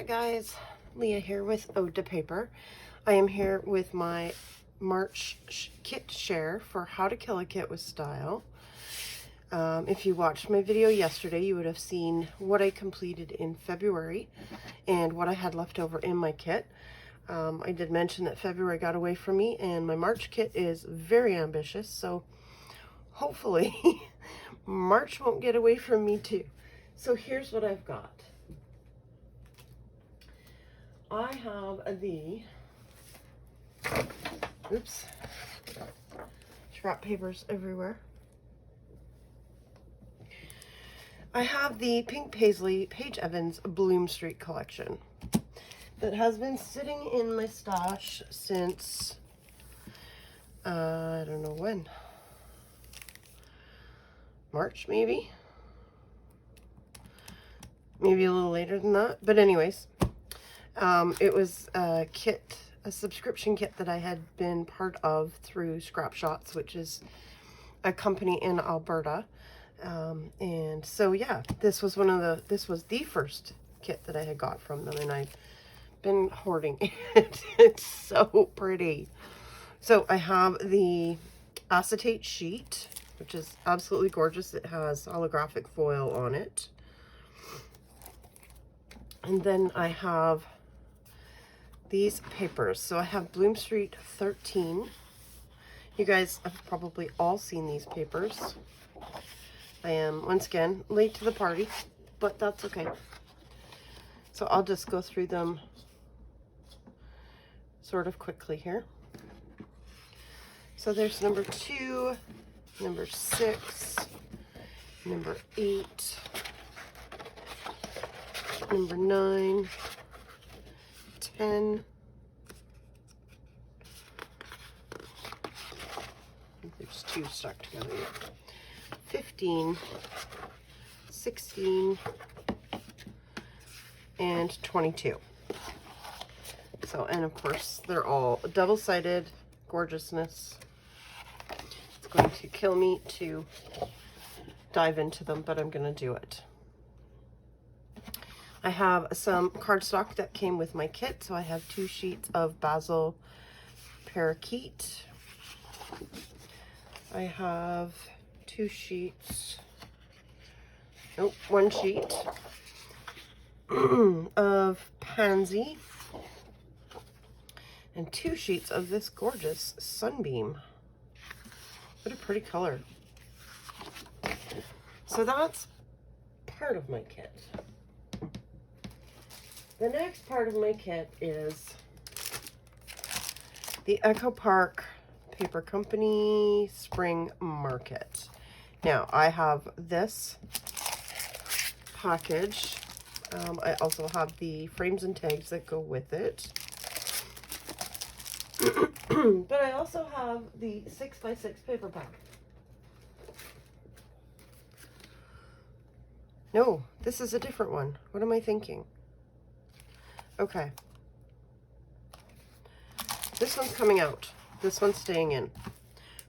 guys, Leah here with Ode to Paper. I am here with my March kit share for how to kill a kit with style. If you watched my video yesterday, you would have seen what I completed in February and what I had left over in my kit. I did mention that February got away from me and my March kit is very ambitious, so hopefully March won't get away from me too. So here's what I've got. I have the, oops, scrap papers everywhere. I have the Pink Paisley Paige Evans Bloom Street collection that has been sitting in my stash since, I don't know when, March maybe a little later than that, but anyways. It was a subscription kit that I had been part of through Scrap Shots, which is a company in Alberta. And so yeah, this was the first kit that I had got from them, and I've been hoarding it. It's so pretty. So I have the acetate sheet, which is absolutely gorgeous. It has holographic foil on it. And then I have these papers. So I have Bloom Street 13. You guys have probably all seen these papers. I am, once again, late to the party, but that's okay. So I'll just go through them sort of quickly here. So there's number 2, number 6, number 8, number 9, 10, there's 2 stuck together here, 15, 16, and 22. So, and of course, they're all double-sided gorgeousness. It's going to kill me to dive into them, but I'm going to do it. I have some cardstock that came with my kit, so I have 2 sheets of Basil Parakeet. I have 2 sheets, nope, 1 sheet of Pansy, and 2 sheets of this gorgeous Sunbeam. What a pretty color. So that's part of my kit. The next part of my kit is the Echo Park Paper Company Spring Market. Now, I have this package. I also have the frames and tags that go with it. But I also have the 6x6 paper pack. No, this is a different one. What am I thinking? Okay. This one's coming out. This one's staying in.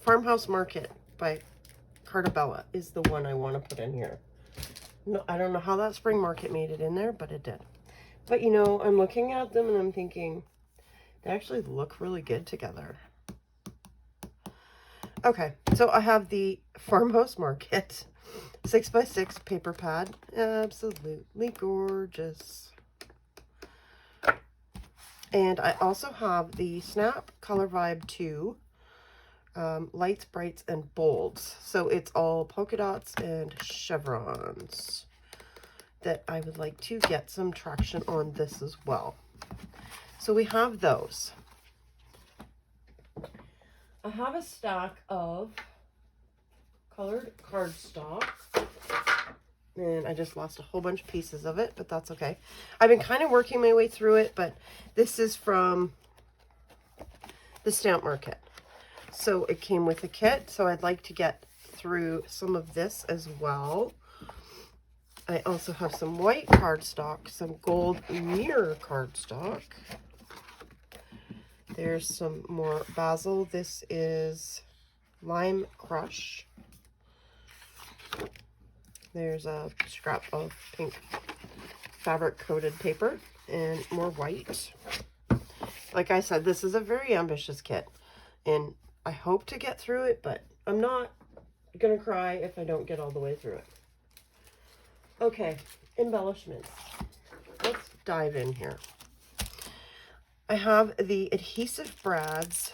Farmhouse Market by Cartabella is the one I want to put in here. No, I don't know how that spring market made it in there, but it did. But you know, I'm looking at them and I'm thinking, they actually look really good together. Okay, so I have the Farmhouse Market 6x6 paper pad. Absolutely gorgeous. And I also have the Snap Color Vibe 2 Lights, Brights, and Bolds. So it's all polka dots and chevrons that I would like to get some traction on this as well. So we have those. I have a stack of colored cardstock. And I just lost a whole bunch of pieces of it, but that's okay. I've been kind of working my way through it, but this is from the Stamp Market. So it came with a kit, so I'd like to get through some of this as well. I also have some white cardstock, some gold mirror cardstock. There's some more Basil. This is Lime Crush. There's a scrap of pink fabric coated paper. and more white. Like I said, this is a very ambitious kit, and I hope to get through it, but I'm not gonna cry if I don't get all the way through it. Okay, embellishments. Let's dive in here. I have the adhesive brads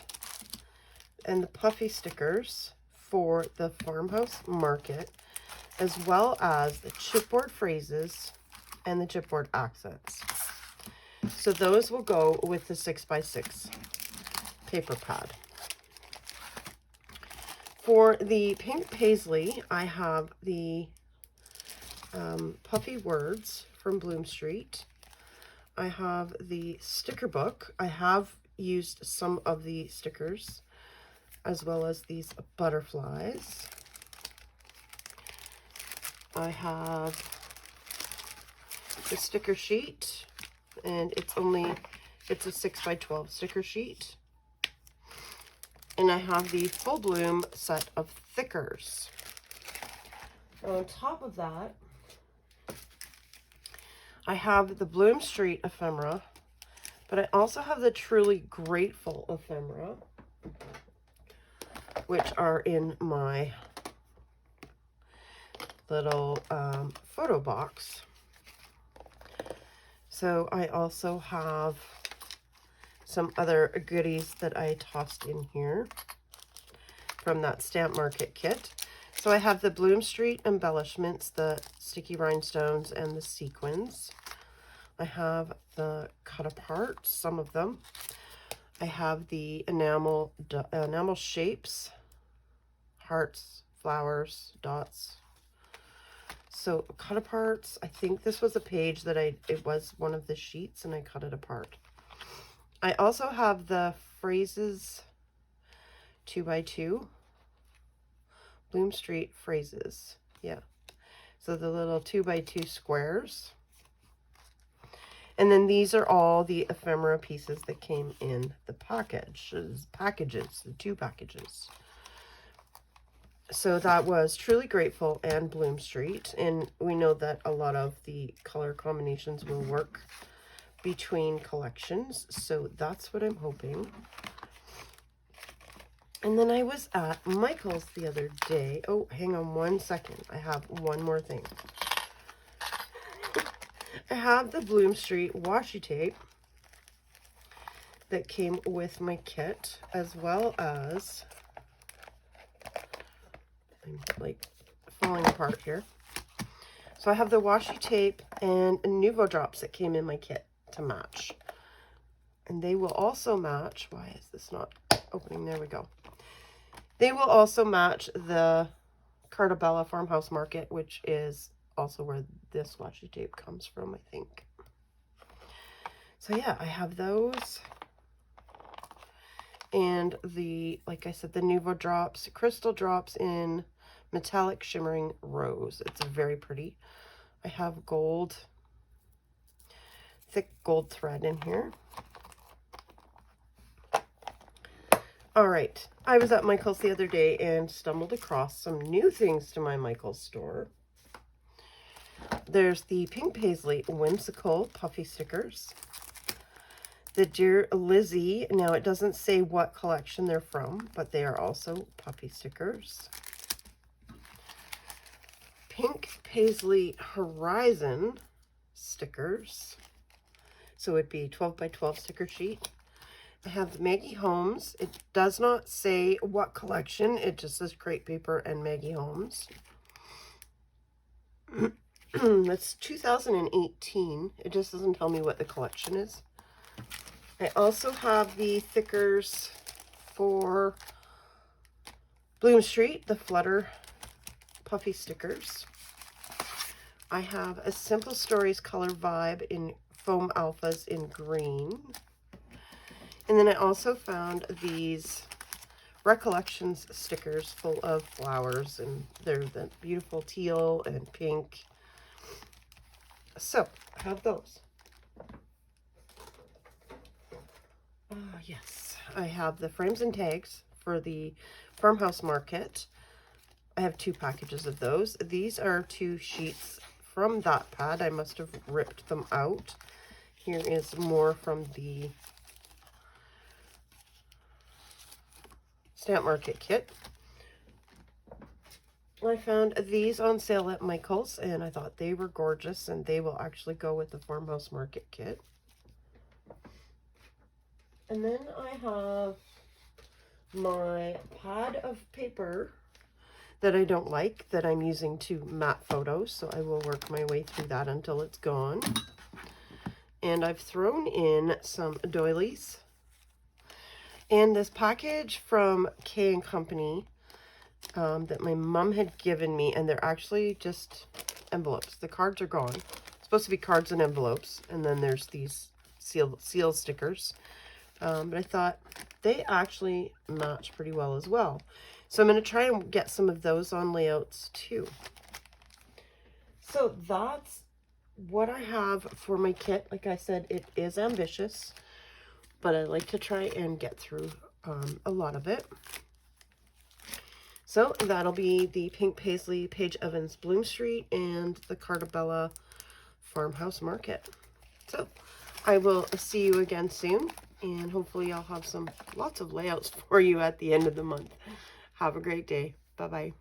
and the puffy stickers for the Farmhouse Market, as well as the chipboard phrases and the chipboard accents. So those will go with the 6x6 paper pad. For the pink paisley, I have the puffy words from Bloom Street. I have the sticker book. I have used some of the stickers, as well as these butterflies. I have the sticker sheet, and it's a 6x12 sticker sheet. And I have the Full Bloom set of thickers. On top of that, I have the Bloom Street ephemera, but I also have the Truly Grateful ephemera, which are in my little photo box. So I also have some other goodies that I tossed in here from that Stamp Market kit. So I have the Bloom Street embellishments, the sticky rhinestones and the sequins. I have the cut apart, some of them. I have the enamel shapes, hearts, flowers, dots. So cut aparts, I think this was a page that it was one of the sheets and I cut it apart. I also have the phrases 2x2. Bloom Street phrases, yeah. So the little 2x2 squares. And then these are all the ephemera pieces that came in the packages, the 2 packages. So that was Truly Grateful and Bloom Street. And we know that a lot of the color combinations will work between collections. So that's what I'm hoping. And then I was at Michael's the other day. Oh, hang on one second. I have one more thing. I have the Bloom Street washi tape that came with my kit, as well as, I'm like falling apart here. So I have the washi tape and Nuvo drops that came in my kit to match. And they will also match, why is this not opening? There we go. They will also match the Cartabella Farmhouse Market, which is also where this washi tape comes from, I think. So yeah, I have those. And the, like I said, the Nuvo drops, crystal drops in metallic shimmering rose. It's very pretty. I have gold, thick gold thread in here. All right, I was at Michael's the other day and stumbled across some new things to my Michael's store. There's the pink paisley whimsical puffy stickers. The Dear Lizzie, now it doesn't say what collection they're from, but they are also puffy stickers. Pink paisley horizon stickers. So it'd be 12x12 sticker sheet. I have Maggie Holmes. It does not say what collection. It just says Crepe Paper and Maggie Holmes. That's 2018. It just doesn't tell me what the collection is. I also have the thickers for Bloom Street, the Flutter puffy stickers. I have a Simple Stories color vibe in foam alphas in green. And then I also found these Recollections stickers full of flowers, and they're the beautiful teal and pink. So I have those. Yes, I have the frames and tags for the Farmhouse Market. I have 2 packages of those. These are 2 sheets from that pad. I must have ripped them out. here is more from the Stamp Market kit. I found these on sale at Michael's, and I thought they were gorgeous, and they will actually go with the Farmhouse Market kit. And then I have my pad of paper that I don't like, that I'm using to mat photos, so I will work my way through that until it's gone. And I've thrown in some doilies. And this package from K & Company that my mom had given me, and they're actually just envelopes. The cards are gone. It's supposed to be cards and envelopes, and then there's these seal stickers. But I thought they actually match pretty well as well. So I'm going to try and get some of those on layouts too. So that's what I have for my kit. Like I said, it is ambitious, but I like to try and get through a lot of it. So that'll be the Pink Paisley Paige Evans Bloom Street and the Cartabella Farmhouse Market. So I will see you again soon, and hopefully I'll have lots of layouts for you at the end of the month. Have a great day. Bye-bye.